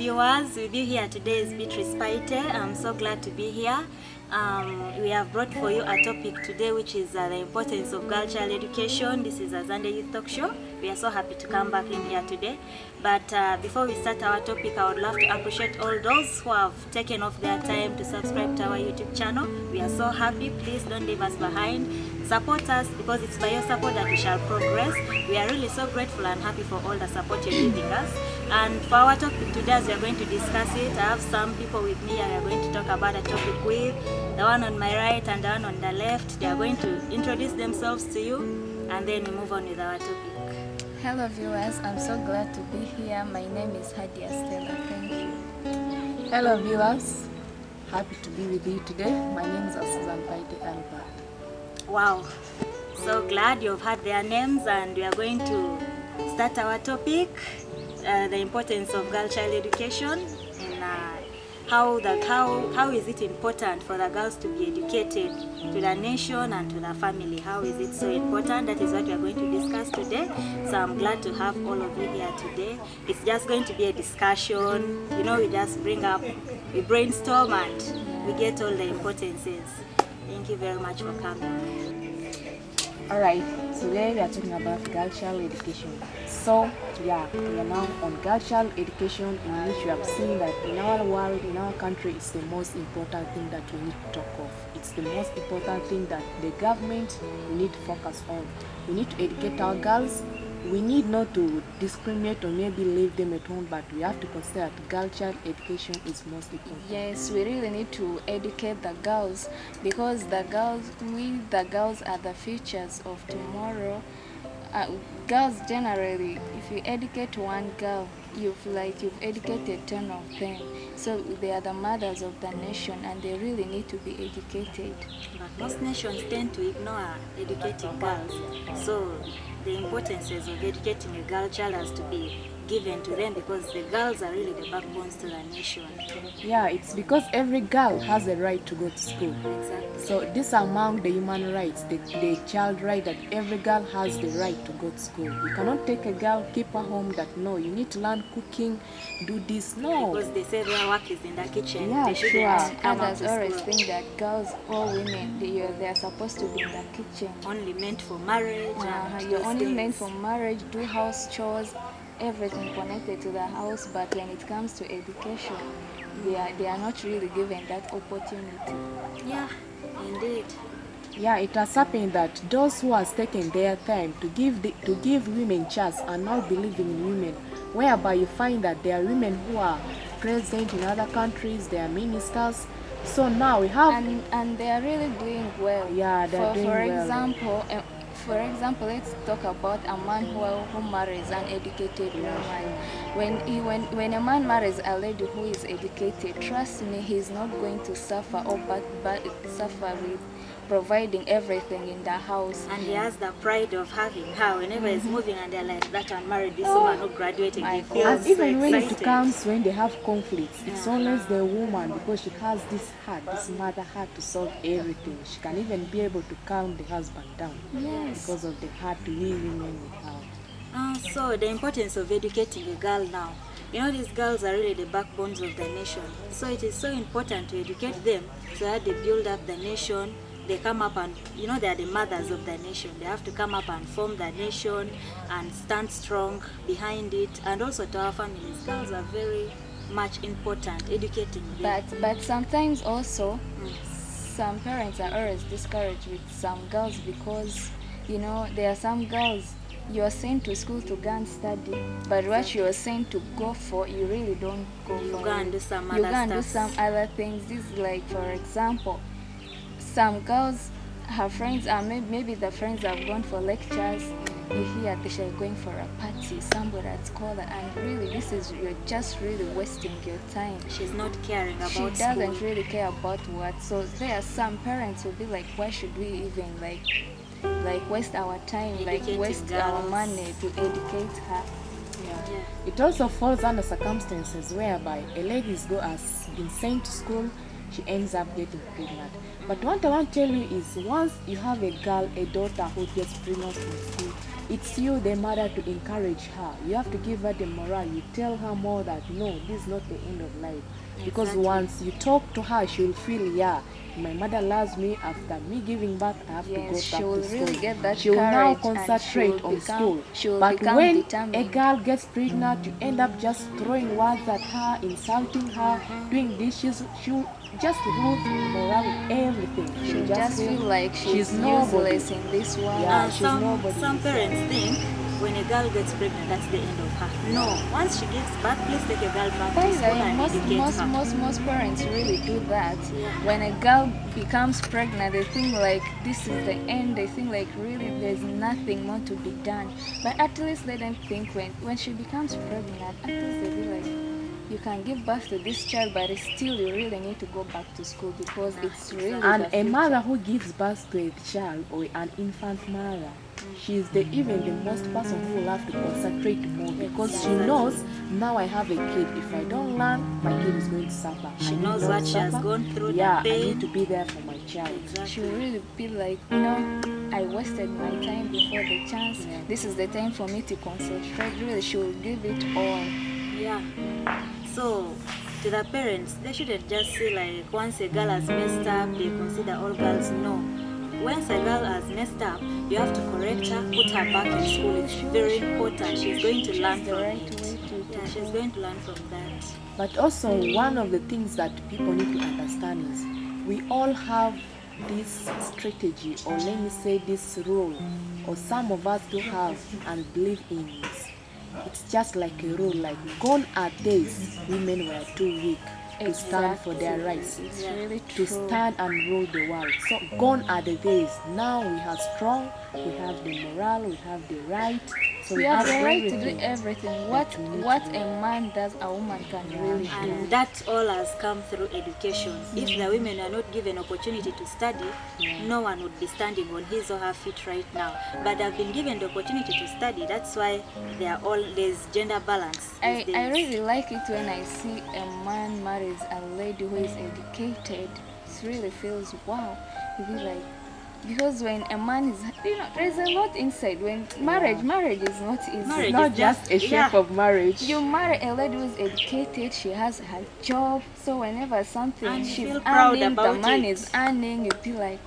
viewers, with you here today is Beatrice Paite. I'm so glad to be here. We have brought for you a topic today which is the importance of girl child education. This is a Sunday Youth Talk Show. We are so happy to come back in here today. But before we start our topic, I would love to appreciate all those who have taken off their time to subscribe to our YouTube channel. We are so happy. Please don't leave us behind. Support us, because it's by your support that we shall progress. We are really so grateful and happy for all the support you're giving us. And for our topic today, as we are going to discuss it, I have some people with me and we are going to talk about a topic with the one on my right and the one on the left. They are going to introduce themselves to you and then we move on with our topic. Hello viewers, I'm so glad to be here. My name is Hadia Stella. Thank you. Hello viewers, happy to be with you today. My name is Susan Paite Albert. Wow, so glad you've heard their names, and we are going to start our topic, the importance of girl child education, and how is it important for the girls to be educated to the nation and to the family. How is it so important? That is what we are going to discuss today. So I'm glad to have all of you here today. It's just going to be a discussion, you know, we just bring up, we brainstorm and we get all the importances. Thank you very much for coming. Alright, so today we are talking about girl child education. So yeah, we are now on girl child education, in which we have seen that in our world, in our country, it's the most important thing that we need to talk of. It's the most important thing that the government we need to focus on. We need to educate our girls. We need not to discriminate or maybe leave them at home, but we have to consider that girl child education is most important. Yes, we really need to educate the girls, because the girls are the futures of tomorrow. Girls generally, if you educate one girl, you've educated 10 of them. So they are the mothers of the nation and they really need to be educated. But most nations tend to ignore educating girls. So the importances of educating a girl child has to be given to them, because the girls are really the backbones to the nation. Yeah, it's because every girl has a right to go to school. Exactly. So this among the human rights, the child right, that every girl has the right to go to school. You cannot take a girl, keep her home, that no, you need to learn cooking, do this. No. Because they say their work is in the kitchen. Yeah, they shouldn't come out Others to always school. think that girls or women, they are supposed to be in the kitchen. Only meant for marriage. And You're those only things. meant for marriage, do house chores, everything connected to the house, but when it comes to education, they are not really given that opportunity. Yeah, indeed. Yeah, it has happened that those who has taken their time to give women chance are now believing in women, whereby you find that there are women who are present in other countries, they are ministers. So now we have And they are really doing well. Yeah, they are doing well. For example, let's talk about a man who marries an educated woman. When a man marries a lady who is educated, trust me, he's not going to suffer but suffer with providing everything in the house. And he has the pride of having her whenever he's moving, and they're like, that one married this woman who graduated. My He God. feels And so even when it excited. comes when they have conflicts, it's Yeah. always the woman, because she has this heart, this mother heart to solve everything. She can even be able to calm the husband down Yes. because of the heart we women we have. So the importance of educating a girl now. You know, these girls are really the backbones of the nation. So it is so important to educate them so that they build up the nation. They come up and, you know, they are the mothers of the nation. They have to come up and form the nation and stand strong behind it. And also to our families, girls are very much important, educating them. But sometimes also, some parents are always discouraged with some girls, because there are some girls you are sent to school to go and study, but what you are sent to go for, you really don't go You for go it. and do some You other go and do stuff. some other things. This is like, for example, some girls, her friends are maybe the friends have gone for lectures. You hear that she's going for a party somewhere at school, and really you're just really wasting your time. She's not caring about She school. doesn't really care about what. So there are some parents who be like, why should we even like waste our time, Educating waste our girls. money to educate her? Yeah. It also falls under circumstances whereby a lady has been sent to school, she ends up getting pregnant. But what I want to tell you is, once you have a girl, a daughter who gets pregnant from school, it's you, the mother, to encourage her. You have to give her the morale. You tell her more that no, this is not the end of life. Because Exactly. once you talk to her, she'll feel, yeah, my mother loves me. After me giving birth, I have to go Yes, back she will to school. really get that She'll now courage and concentrate she will on become- school. she will But become when a determined. girl gets pregnant, you end up just throwing words at her, insulting her, doing dishes. She'll just lose morale, everything. She'll just feel like she's nobody. useless in this world. Yeah, And she's nobody. some parents think when a girl gets pregnant, that's the end of her. No, once she gives birth, please take a girl back By to the school way, and educate her. most parents really do that. Yeah. When a girl becomes pregnant, they think like this is the end. They think like really there's nothing more to be done. But at least they don't think when she becomes pregnant, at least they be like, you can give birth to this child, but still you really need to go back to school because it's really And the a future. mother who gives birth to a child or an infant mother, she's even the most person who will have to concentrate more because she knows now I have a kid. If I don't learn, my kid is going to suffer. She I need knows not what she has suffer. gone through, the Yeah, I pain. need to be there for my child. She Exactly. will really be like, I wasted my time before the chance. Yeah. This is the time for me to concentrate. Really, she will give it all. Yeah. So, to the parents, they shouldn't just see like once a girl has messed up, they consider all girls. No. Once a girl has messed up, you have to correct her, put her back in school. It's very important. She's going to learn It's the from right it. way to Yeah, she's go. going to learn from that. But also, one of the things that people need to understand is we all have this strategy, or let me say this rule, or some of us do have and believe in this. It's just like a rule, like gone are days women were too weak to stand for their rights, It's Yeah. really to true. stand and rule the world. So gone are the days. Now we are strong, we have the morale, we have the right. So We have the right to do everything. everything. What we need what to do. a man does, a woman can really do. And that all has come through education. If the women are not given opportunity to study, no one would be standing on his or her feet right now. But they've been given the opportunity to study. That's why there's gender balance. I these days. really like it when I see a man marries a lady who is educated. It really feels wow. You be like, because when a man is, there's a lot inside. When marriage is not easy. Marriage It's not is just a shape of marriage. You marry a lady who's educated, she has her job, so whenever something And you she's feel proud earning, the about man it. is earning, you be like,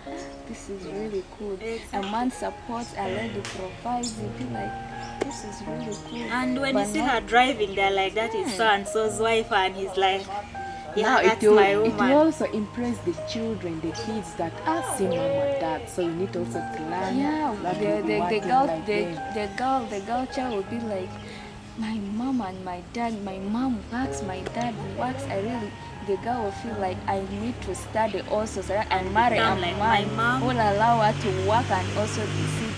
this is really cool. Exactly. A man supports, a lady provides, you be like, this is really cool. And when But you see not- her driving, they're like, that is so and so's wife, and he's like, yeah, Now that's it will, my it woman. will also impress the children, the kids that see mom and dad. So you need also to learn. Yeah, that will be the working girl, like them. the girl child will be like, my mom and my dad, my mom works, my dad works. The girl will feel like I need to study also so that I marry a become like my man mom. who will allow her to work and also see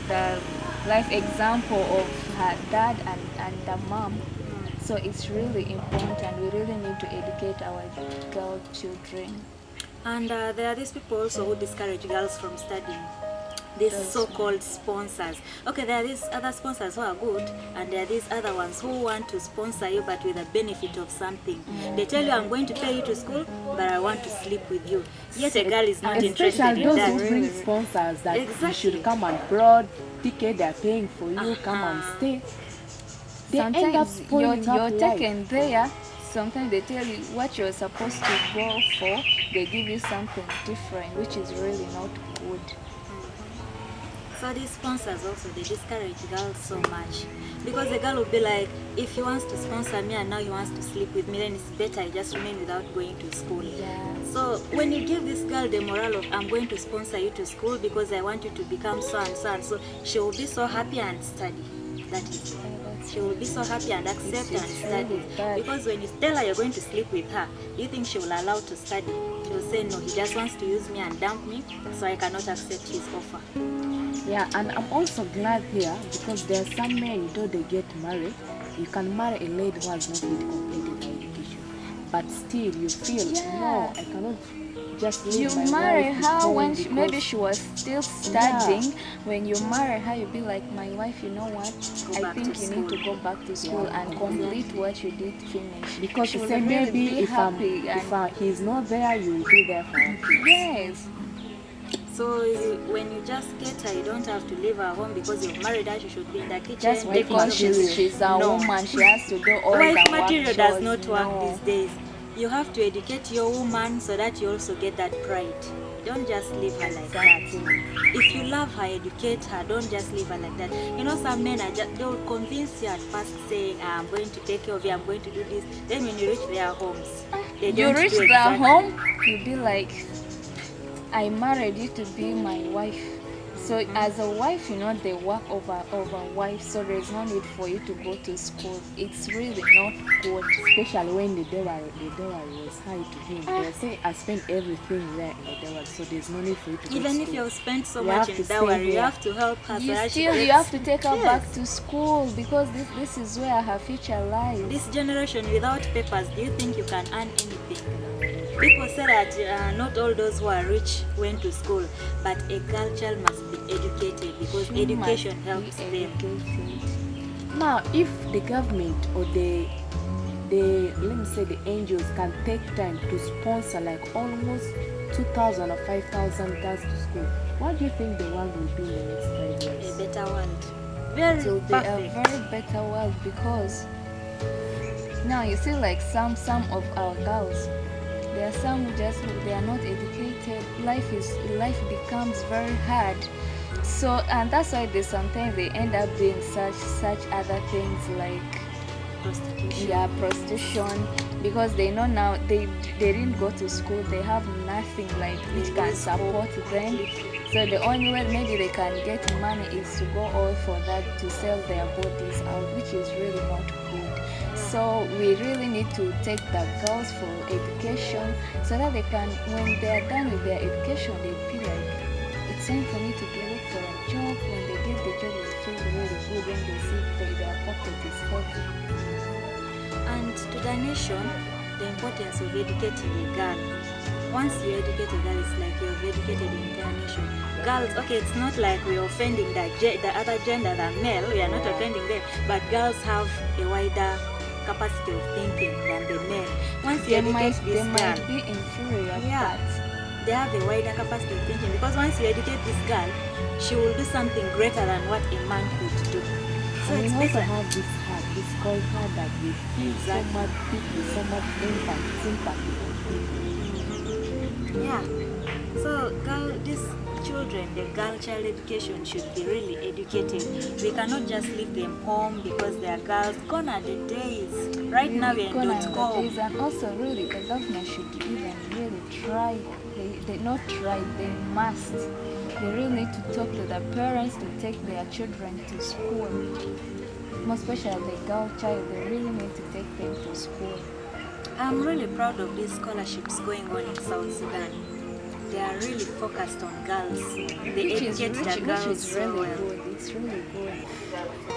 the life example of her dad and the mom. So it's really important. We really need to educate our girl children. And there are these people also who discourage girls from studying. These That's so-called sponsors. Okay, there are these other sponsors who are good, and there are these other ones who want to sponsor you but with a benefit of something. They tell you, I'm going to pay you to school, but I want to sleep with you. Yet a girl is not interested Especially in those that. who bring sponsors that you Exactly. should come abroad, ticket they're paying for you, come and stay. They end up Sometimes spoiling you're up life. taken there. Sometimes they tell you what you're supposed to go for. They give you something different, which is really not good. So these sponsors also, they discourage girls so much. Because the girl will be like, if he wants to sponsor me and now he wants to sleep with me, then it's better I just remain without going to school. Yeah. So when you give this girl the morale of, I'm going to sponsor you to school because I want you to become so and so and so, she will be so happy and study. That is it. She will be so happy and accept and study. really bad. Because when you tell her you're going to sleep with her, do you think she will allow to study? She will say, no, he just wants to use me and dump me, so I cannot accept his offer. Yeah, and I'm also glad here because there are some men, though they get married, you can marry a lady who has not yet completed her education. But still you feel, no, I cannot just leave You my marry wife her home when maybe because- she was still studying. When you marry her, you be like, my wife, you know what? Go I back think to you need to school. go back to school and complete what you did finish. Because She you will say really maybe be if happy he's not there, you will be there for him. yes. So when you just get her, you don't have to leave her home because you've married her. She should be in the kitchen. Just taking because care of she's the- a No. woman, she has to do all Wife the work material does chores. not work No. these days. You have to educate your woman so that you also get that pride. Don't just leave her like Exactly. that. If you love her, educate her. Don't just leave her like that. You know, some men are just, they will convince you at first saying, I'm going to take care of you, I'm going to do this. Then when you reach their homes, they You don't reach do their exactly. home, you'll be like, I married you to be my wife. So as a wife, you know, they work over wife, so there's no need for you to go to school. It's really not good. Especially when the dowry was high to him. They'll say, I spent everything there in the dowry, so there's no need for you to go Even to if school. you've spent so You much have in to stay dowry, you here. have to help her. so that she You gets- have to take her Yes. back to school because this is where her future lies. This generation without papers, do you think you can earn anything? People say that not all those who are rich went to school, but a girl child must be educated because She education must helps be them. educated. Now, if the government or the let me say the angels can take time to sponsor like almost 2,000 or 5,000 girls to school, what do you think the world will be in the next 5 A years? better world. Very It will be a perfect. very better world because now you see like some of our girls, there are some who they are not educated. Life becomes very hard. So and that's why they sometimes they end up doing such other things like Prostitution. prostitution because they know now they didn't go to school, they have nothing like which can Lose support hope them. completely. So the only way maybe they can get money is to go all for that, to sell their bodies out, which is really not good. So we really need to take the girls for education so that they can, when they are done with their education, they feel like it's time for me to go look for a job. When they get the job, it feels really good when they see that their pocket is heavy. And to the nation, the importance of educating a girl. Once you educate a girl, it's like you've educated the entire nation. Girls, okay, it's not like we're offending the other gender than male, we are not offending them, but girls have a wider capacity of thinking than the men. Once you They educate might, this they girl, might be inferior, Yeah. they have a wider capacity of thinking because once you educate this girl, she will do something greater than what a man could do. So And it's we also better. have this heart, this cold heart that we feel Exactly. so much deeply, so much sympathy for people. Yeah. So these children, the girl child education should be really educated. We cannot just leave them home because they are girls. Gone are the days. Right now we are in .com. And also really the government should even really try, they not try, they must. They really need to talk to the parents to take their children to school. Most especially the girl child, they really need to take them to school. I'm really proud of these scholarships going on in South Sudan. They are really focused on girls. They educate the girls Which is so really well. good. It's really good.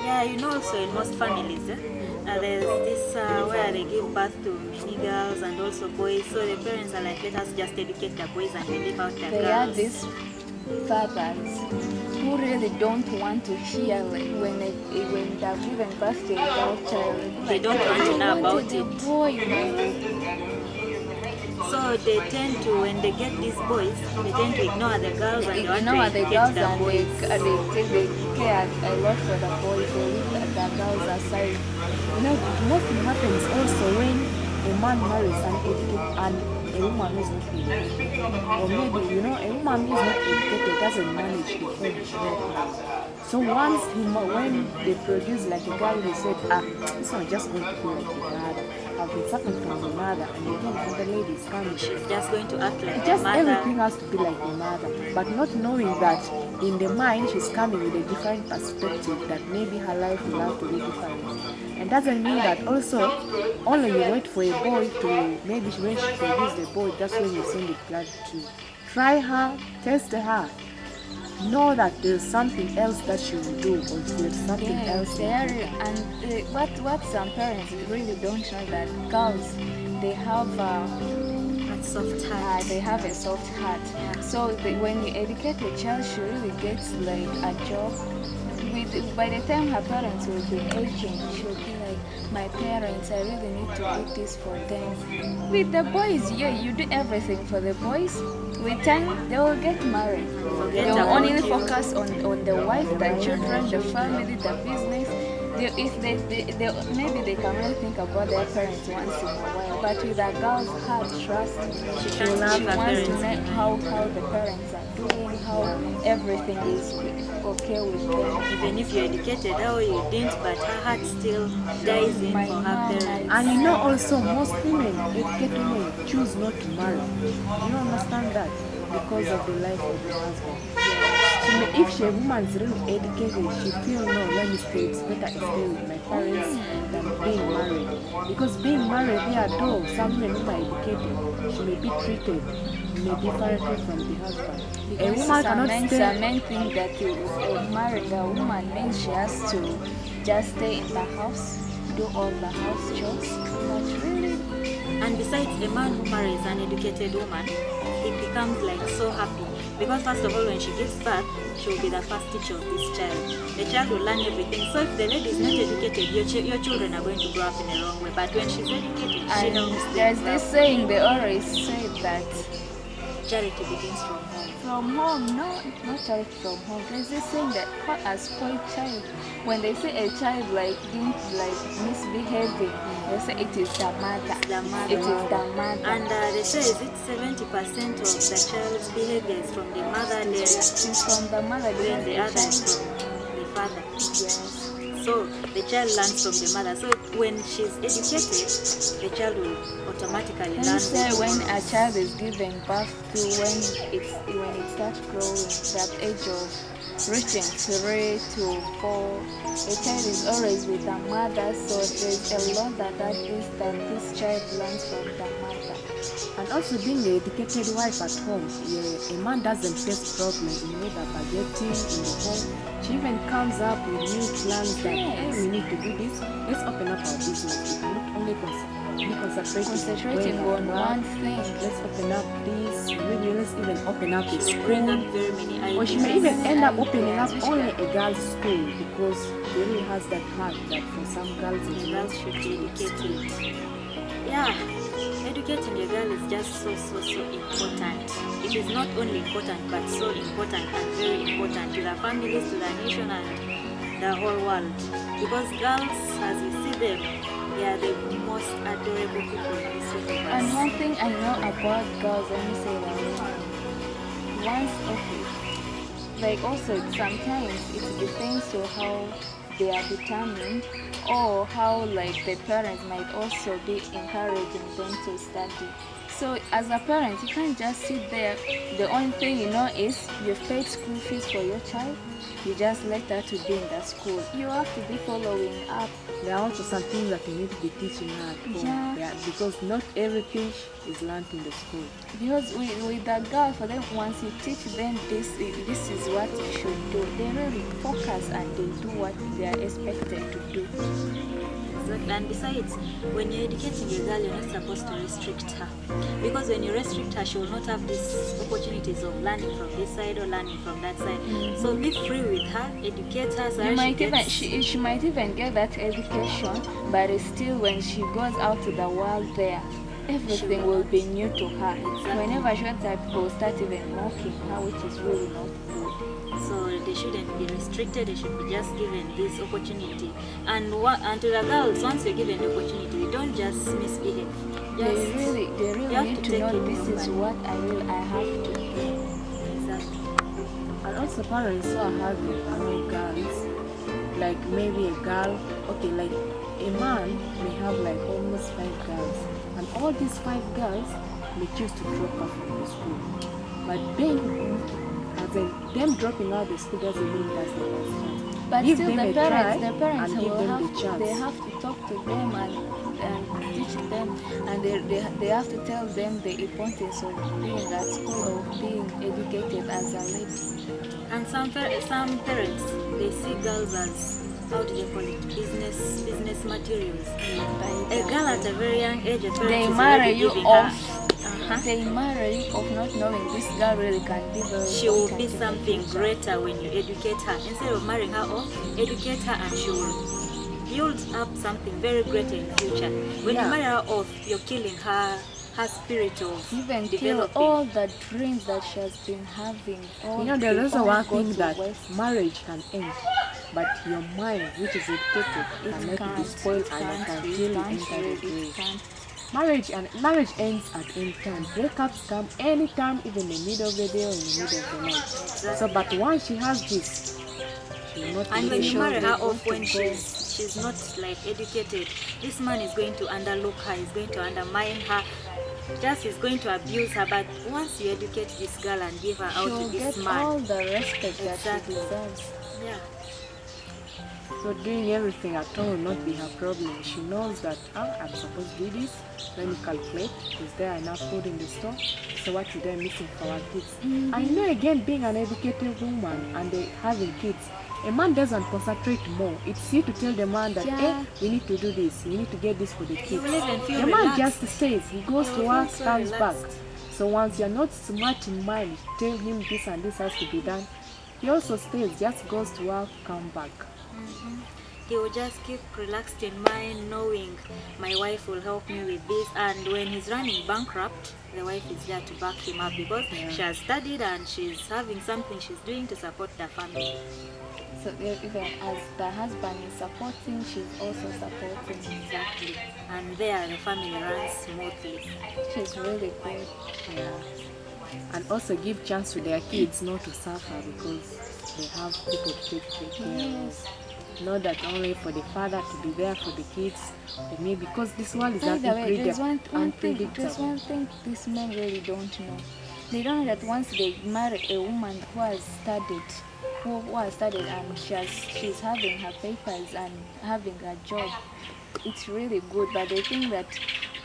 Yeah, you know, also in most families, there's this where they give birth to many girls and also boys. So the parents are like, let us just educate the boys and we leave out the They are girls. these fathers who really don't want to hear like when they're given birth to a girl child. They don't want to know about a it. boy. So they tend to, when they get these boys, they tend to ignore the girls and they want to the educate girls the and boys. they care a lot for the boys. They leave the girls aside. You know, what happens also when a man marries and a woman who is not educated, or maybe, you know, a woman who is not educated doesn't manage the home well. So once when they produce like a girl who said, this one just going to be like the mother, I've been suffering from the mother, and again the lady is coming. She's just going to act like Just the mother. everything has to be like the mother, but not knowing that in the mind she's coming with a different perspective, that maybe her life will have to be different. And doesn't mean that also only you wait for a boy to, maybe when she produces the boy, that's when you send the blood to. Try her, test her, know that there's something else that she will do, or there's something else. What some parents really don't know that girls they have That soft heart. they have a soft heart. So when you educate a child, she really gets like a job. by the time her parents will be aging, she'll be like, my parents, I really need to do this for them. With the boys, yeah, you do everything for the boys. With time, they will get married. Forget They will about only you. focus on the wife, the children, the family, the business. If they maybe they can only think about their parents once in a while. But with a girl's heart trust, She she can't wants leave her to parents. know how the parents are doing, how everything is okay with them. Even if you're educated or you didn't, but her heart still dies in My for her mom, parents. And you know also most women, educated women, choose not to marry. You understand that? Because of the life of the husband. If a woman's really educated, she feel no, let me stay. It's better to stay with my parents than being married. Because being married, there though some women who are educated, she may be treated, may differently from the husband. A Because woman cannot some stay. men think that marrying a woman means she has to just stay in the house, do all the house chores. But really, And besides, a man who marries an educated woman, he becomes like so happy. Because first of all, when she gives birth, she will be the first teacher of this child. The child will learn everything. So if the lady is not educated, your children are going to grow up in the wrong way. But when she's educated, she and helps them there's grow this up. saying they always say that Charity begins from home. from home, no, not charity from home. There's this saying that what a spoiled child. When they say a child didn't misbehaving, they say it is the mother. The mother. It is the mother. And they say, is it 70% of the child's behavior is from the mother, It's from the mother. then because the the other is child- from the father. Yes. So the child learns from the mother. So when she's educated, the child will automatically Let learn. me say from when her. a child is given birth to, when it starts growing, that age of reaching 3 to 4, the child is always with the mother. So there's a lot that this child learns from the mother. And also being an educated wife at home, a man doesn't face problems in either budgeting in the home. She even comes up with new plans that, hey, we need to do this. Let's open up our business. We not only be Concentrating on one thing. Let's open up this. Maybe let's even open up a She will bring up school. very many ideas. Or she may even end up opening up only a girls' school because she really has that heart that for some girls The it's girls should be educated. Yeah, educating a girl is just so important. It is not only important, but so important and very important to the families, to the nation, and the whole world. Because girls, as we see them, they are the most adorable people in this universe. And one thing I know about girls, let me say that once, okay, like also sometimes it depends on how they are determined, or how like the parents might also be encouraging them to study. So as a parent, you can't just sit there. The only thing you know is you've paid school fees for your child. You just let her to be in the school. You have to be following up. There are also some things that you need to be teaching her at home. Yeah. Because not everything is learned in the school. Because with the girl, for them, once you teach them this is what you should do, they really focus and they do what they are expected to do. Exactly. And besides, when you're educating a girl, you're not supposed to restrict her. Because when you restrict her, she will not have these opportunities of learning from this side or learning from that side. So be free with her, educate her so You that might she even gets... she might even get that education, but it's still when she goes out to the world there, everything will be new to her. Exactly. Whenever she wants that, people will start even mocking her, which is really not good. So they shouldn't be restricted, they should be just given this opportunity. And to the girls, once you're given the opportunity, you don't just misbehave. They really you have need to take know it this is properly. what I have to do. Exactly. And also parents who are having girls, like maybe a girl, okay, like a man may have like almost 5 girls, and all these 5 girls may choose to drop out from the school. But being, as in them dropping out the school doesn't mean that's the last. But Give still, them the a try parents and give will them have the chance. they have to talk to them and teach them, and they have to tell them the importance of being at school, of being educated as a lady. And some parents, they see girls as, how do they call it, business materials. A girl at a very young age, a parent They is marry already you giving off. her, they marry of not knowing this girl really can be very She will important be in the something future. greater when you educate her. Instead of marrying her off, educate her and she will build up something very great in future. When you Yeah. marry her off, you're killing her spirit of Even kill developing. all the dreams that she has been having. All You know, there's they also all one go thing to that waste. marriage can end, but your mind, which is educated, It cannot be can't, spoiled it and it can't, can it kill you can't, inside the it grave. can't. Marriage ends at any time. Breakups come anytime, even in the middle of the day or in the middle of the night. So, but once she has this, she will not And when you leave. marry her They want off to when go. she's not like educated, this man is going to underlook her, he's going to undermine her, just is going to abuse her. But once you educate this girl and give her out to She'll this get man, all the respect that Exactly. she deserves. yeah, So doing everything at home will not be her problem. She knows that I'm supposed to do this. Let me calculate. Is there enough food in the store? So what is there missing for our kids? I know again, being an educated woman and having kids, a man doesn't concentrate more. It's you to tell the man that, Yeah. we need to do this. We need to get this for the kids. will even feel The man relaxed. just stays. He goes He to will work, feel so comes back. relaxed. So once you're not smart in mind, tell him this and this has to be done. He also stays, just goes to work, come back. he will just keep relaxed in mind, knowing my wife will help me with this. And when he's running bankrupt, the wife is there to back him up because she has studied and she's having something she's doing to support the family. So even as the husband is supporting, she's also supporting. Exactly. And there the family runs smoothly. She's really good. Yeah. And also give chance to their kids not to suffer because they have people to take care of. Yes. Not that only for the father to be there for the kids, but maybe because this world is By the way, there's one thing. There's unpredictable. one thing these men really don't know. They don't know that once they marry a woman who has studied, who has studied and she's having her papers and having a job, it's really good. But they think that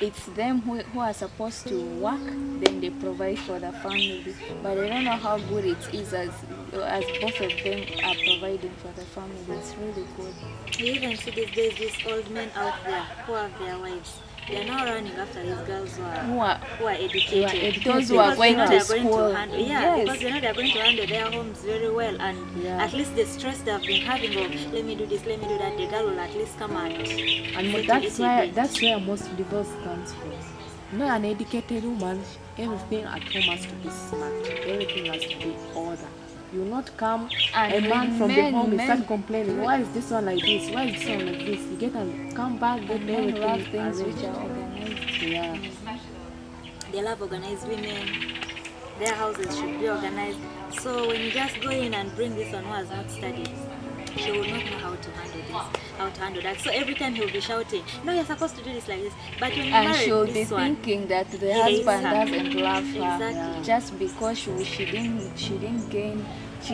it's them who are supposed to work, then they provide for the family. But they don't know how good it is as both of them are providing for the family. It's really good. You even see these days these old men out there who have their wives. They are now running after these girls Who are who are educated. those who are Because going they know to they're going school. to handle, Yes. because they know they're going to handle their homes very well, and Yeah. at least the stress they've been having of let me do this, let me do that, the girl will at least come and And that's where most divorce comes from. Not an educated woman, everything at home has to be smart. Everything has to be order. You will not come And a man with from the men- home and men- start complaining, why is this one like this? Why is this one like this? You get and come back, get Men everything love things arranged. which are organized. Yeah. they love organized women. Their houses should be organized. So when you just go in and bring this one who has not studied, she will not know how to handle this, how to handle that. So every time he'll be shouting, no, you're supposed to do this like this. But when you And marry she'll be this one, thinking that the hates husband her. doesn't love her Exactly. just because she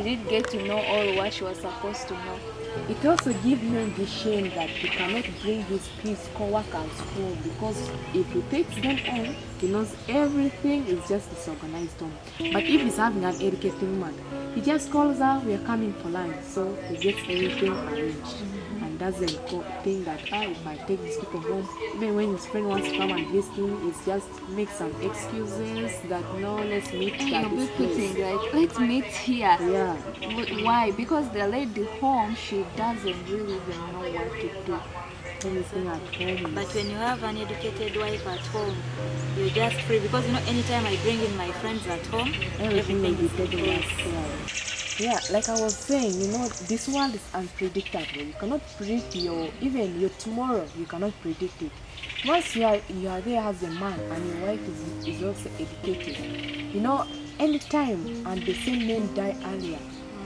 didn't get to know all what she was supposed to know. It also gives him the shame that he cannot bring his co-workers home because if he takes them home, he knows everything is just disorganized home. But if he's having an educated woman, he just calls her, we are coming for lunch. So he gets everything arranged and doesn't think that if I take these people home, even when his friend wants to come and visit him, it's just make some excuses that no, let's meet at You'll be this place. putting like, let's meet here. Yeah. Why? Because the lady home, she doesn't really even know what to do. Anything at home. but when you have an educated wife at home, you're just free because anytime I bring in my friends at home, Everything will be is taken yes. care. Yeah, like I was saying, this world is unpredictable. You cannot predict even your tomorrow. You cannot predict it. Once you are there as a man and your wife is also educated, anytime and the same men die earlier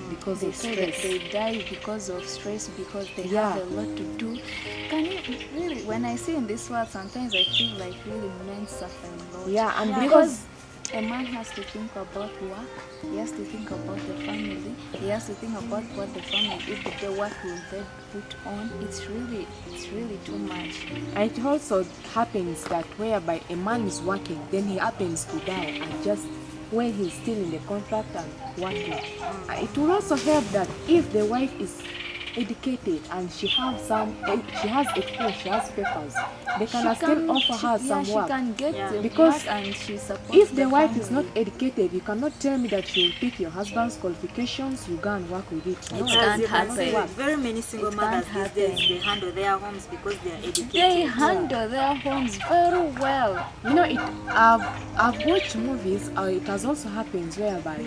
because They of say that stress. they die because of stress, because they Yeah. have a lot to do. Can you really, when I see in this world, sometimes I feel like really men suffer a lot. Yeah, and Because a man has to think about work, he has to think about the family, he has to think about what the family, if the work will they put on. It's really too much. And it also happens that whereby a man is working, then he happens to die, and just when he's still in the contract and working. It will also help that if the wife is educated and she has experience, she has papers, they can still offer her some she work. can get Yeah. the Because work and she supports if the wife is family. not educated, you cannot tell me that she will pick your husband's qualifications, you go and work with it. No, It As can't you can happen. see, very many single It mothers can't these days, happen. they handle their homes because they are educated. They handle their homes very well. You know, I've watched movies. It has also happened whereby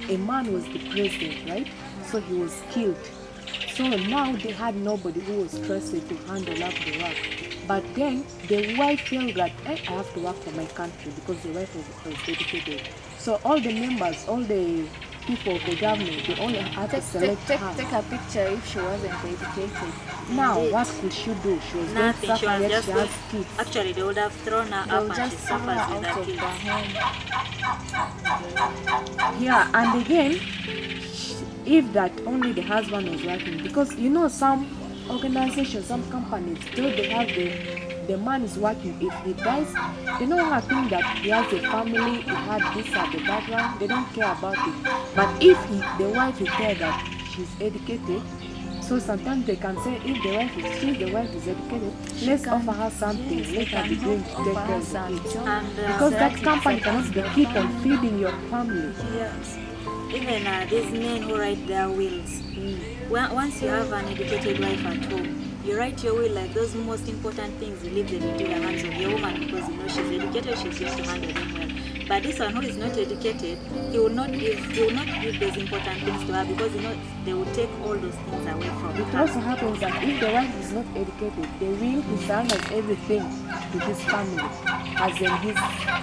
a man was the president, right? So he was killed. So now they had nobody who was trusted to handle up the work. But then the wife felt that I have to work for my country because the wife was educated. So all the members, all the people of the government, they only had to select her. Take a picture if she wasn't educated. Now, Indeed. what could she do? She was going to Nothing. She suffer, was yet just she going, has kids. actually they would have thrown her They'll up and she just throw her suffers out with her of kids. the home. Yeah, and again, if that only the husband was working, because you know some organizations, some companies, though they have the man is working, if he dies, they no longer think that he has a family, he had this at the background, they don't care about it. But if the wife is there that she's educated, so sometimes they can say if the wife is educated, let's can- offer her something, yes, let they her can be doing to offer take her care of the some kids. job. And Because So that that company it cannot be supports keep the on family. feeding your family. Yes. Even these men who write their wills. Once you have an educated wife at home, you write your will like those most important things, you leave them into the hands of your woman because you know she's educated, she's going to handle them well. But this one who is not educated, he will not give those important things to her because you know they will take all those things away from It her. also happens that if the wife is not educated, the will he surrenders everything to his family, as in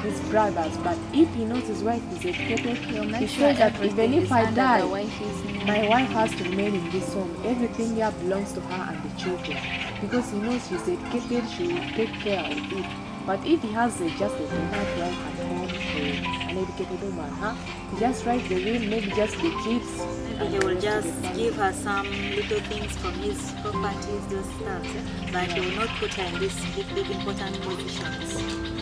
his brothers. But if he knows his wife is educated, He'll he make sure says that everything even is if I under die, the wife's name. my wife has to remain in this home. Everything here belongs to her and the children. Because he knows she's educated, she will take care of it. But if he has just a tenant wife at home, an educated woman, he just writes the will, maybe just the kids. Maybe and he the will rest of just the family. give her some little things from his properties, those stuff, but he will not put her in these big important positions.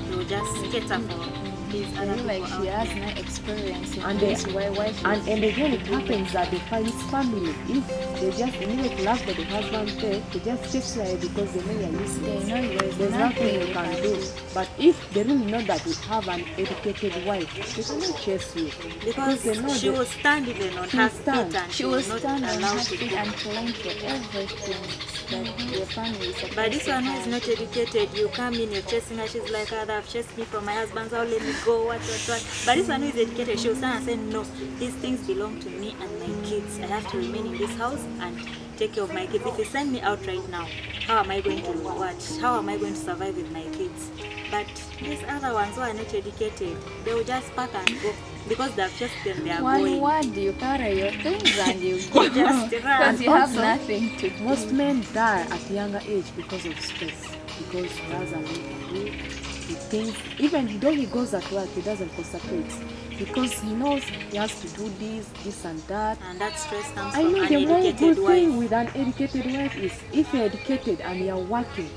He will just cater for his I other feel like people she out. has no experience in And this. they- Why she And again, it happens that they find his family. If they just immediately after the husband dead, they just chase her because they know you're they useless. know There's nothing you can do. But if they really know that you have an educated wife, they cannot chase you. Because they know she that will stand even on she her will feet stand. and She will not stand on allow her to feet do. and claim for everything that your family is supposed But this to one who have. is not educated, you come in, you're chasing her, she's like, oh, they've chased me from my husband's house, let me go, what. But this one who is educated, she'll stand and say, no, these things belong to me and my kids. I have to remain in this house and take care of my kids. If you send me out right now, how am I going to what? How am I going to survive with my kids? But these other ones who are not educated, they will just pack and go because they've chased them, they are One going. word, you carry your things and you go. Just run. Because you have Also, nothing to do. most men die at a younger age because of stress. Because he has a lot to do. He thinks, even though he goes at work, he doesn't concentrate. Because he knows he has to do this and that. And that stress comes I from know the one good uneducated thing wife. with an educated wife is if you're educated and you're working,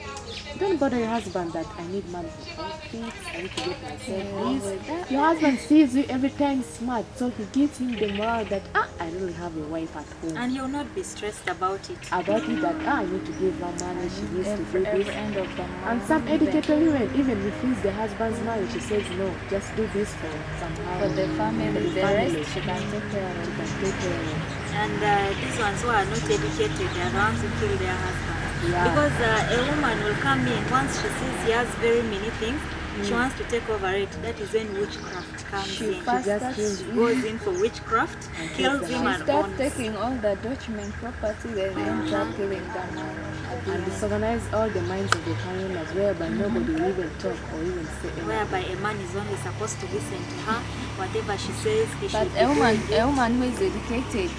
don't bother your husband that I need money for outfits, I need to get myself this. Your husband sees you every time smart, so he gives him the morale that I really have a wife at home. And you'll not be stressed about it. About it that I need to give her money, she needs to do Every this. end of the month. And some educated women even refuse the husband's money. She says no, just do this for somehow. For the family, For the family. rest she can take care of. She can take care of it. And these ones who are not educated, they are the ones who kill their husbands. Yeah. Because a woman will come in, once she sees he has very many things, she wants to take over it. That is when witchcraft comes She in. first just starts- kills She goes in for witchcraft, kills him She and starts owns. taking all the document property and ends up killing the man. at the And end. disorganize all the minds of the family whereby nobody will even talk or even say anything. Whereby a man is only supposed to listen to her, whatever she says, he But should be a woman doing it. who is educated,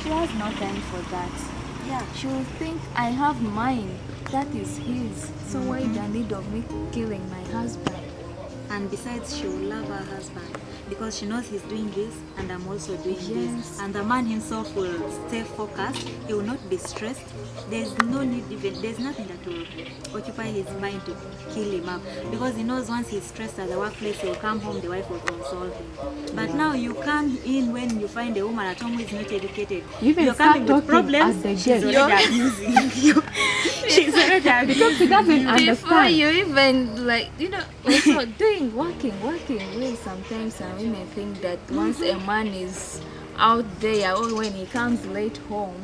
she has no time for that. Yeah. She will think, I have mine, that is his. So why the need of me killing my husband? and besides she will love her husband because she knows he's doing this and I'm also doing this, and the man himself will stay focused. He will not be stressed. There's no need, even there's nothing that will occupy his mind to kill him up, because he knows once he's stressed at the workplace, he'll come home, the wife will console him. But now you come in when you find a woman at home who is not educated, even you're coming with problems, at the she's gate. already abusing you. She's already abusing Because she doesn't Before understand. you even also doing working will sometimes some women think that once a man is out there or when he comes late home,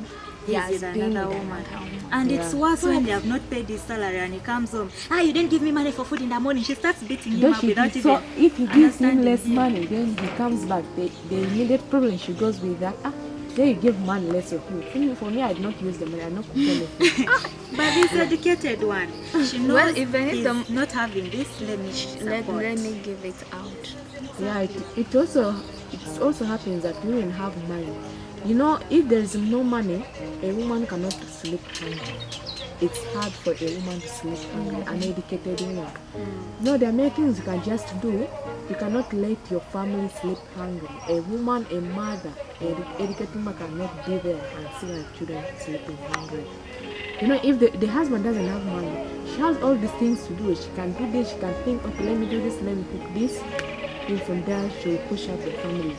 he He's has with been another with woman. another woman. And it's Yeah. worse when they have not paid his salary and he comes home. You didn't give me money for food in the morning. She starts beating him Though up she without gives, even so if he gives him understanding less him. money, then he comes back. The immediate problem she goes with that. Then you give man less of food. For me, I did not use the money. I not cook anything. But this educated one, she knows Well, even if he's the- not having this, let me Let support. me give it out. Yeah, it also happens that women have money. You know, if there is no money, a woman cannot sleep hungry. It's hard for a woman to sleep hungry, an educated woman. No, there are many things you can just do. You cannot let your family sleep hungry. A woman, a mother, an educated woman cannot be there and see her children sleeping hungry. You know, if the husband doesn't have money, she has all these things to do. She can do this, she can think, okay, let me do this, let me cook this. And from there, she will push up the family.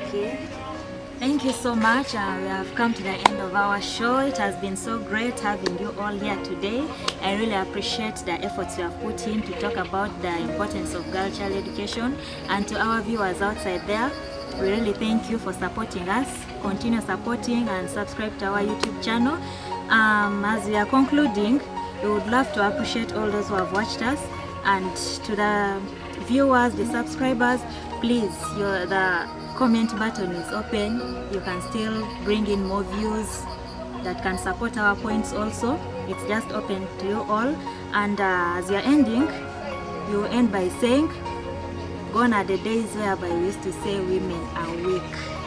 Okay. Thank you so much. We have come to the end of our show. It has been so great having you all here today. I really appreciate the efforts you have put in to talk about the importance of girl child education. And to our viewers outside there, we really thank you for supporting us. Continue supporting and subscribe to our YouTube channel. As we are concluding, we would love to appreciate all those who have watched us, and to the viewers, the subscribers, please, the comment button is open. You can still bring in more views that can support our points also. It's just open to you all. And as you're ending, you end by saying, gone are the days whereby we used to say women are weak.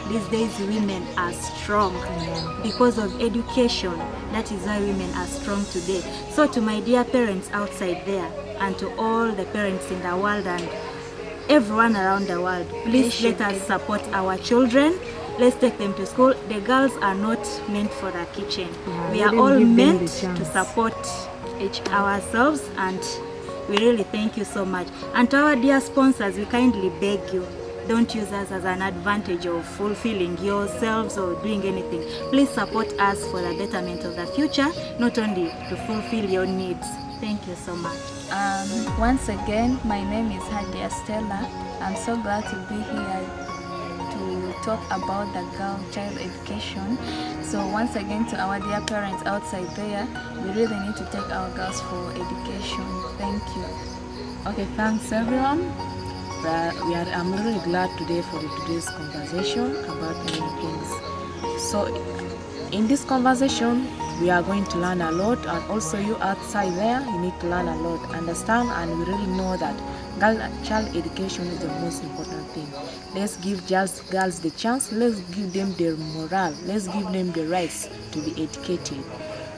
These days women are strong because of education. That is why women are strong today. So to my dear parents outside there, and to all the parents in the world and everyone around the world, please let us support our children. Let's take them to school. The girls are not meant for the kitchen. Yeah, We let are them all give them the meant to chance. support ourselves, and we really thank you so much. And to our dear sponsors, we kindly beg you, don't use us as an advantage of fulfilling yourselves or doing anything. Please support us for the betterment of the future, not only to fulfill your needs. Thank you so much. Once again, my name is Hadia Stella. I'm so glad to be here to talk about the girl child education. So once again, to our dear parents outside there, we really need to take our girls for education. Thank you. Okay, thanks everyone. I'm really glad today for today's conversation about many things. So in this conversation, we are going to learn a lot, and also you outside there, you need to learn a lot, understand, and we really know that child education is the most important thing. Let's give just girls the chance, let's give them their morale, let's give them the rights to be educated.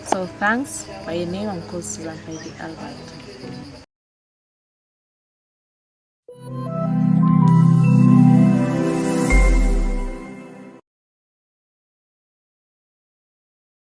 So thanks. By name, I'm called Susan Heidi Albert.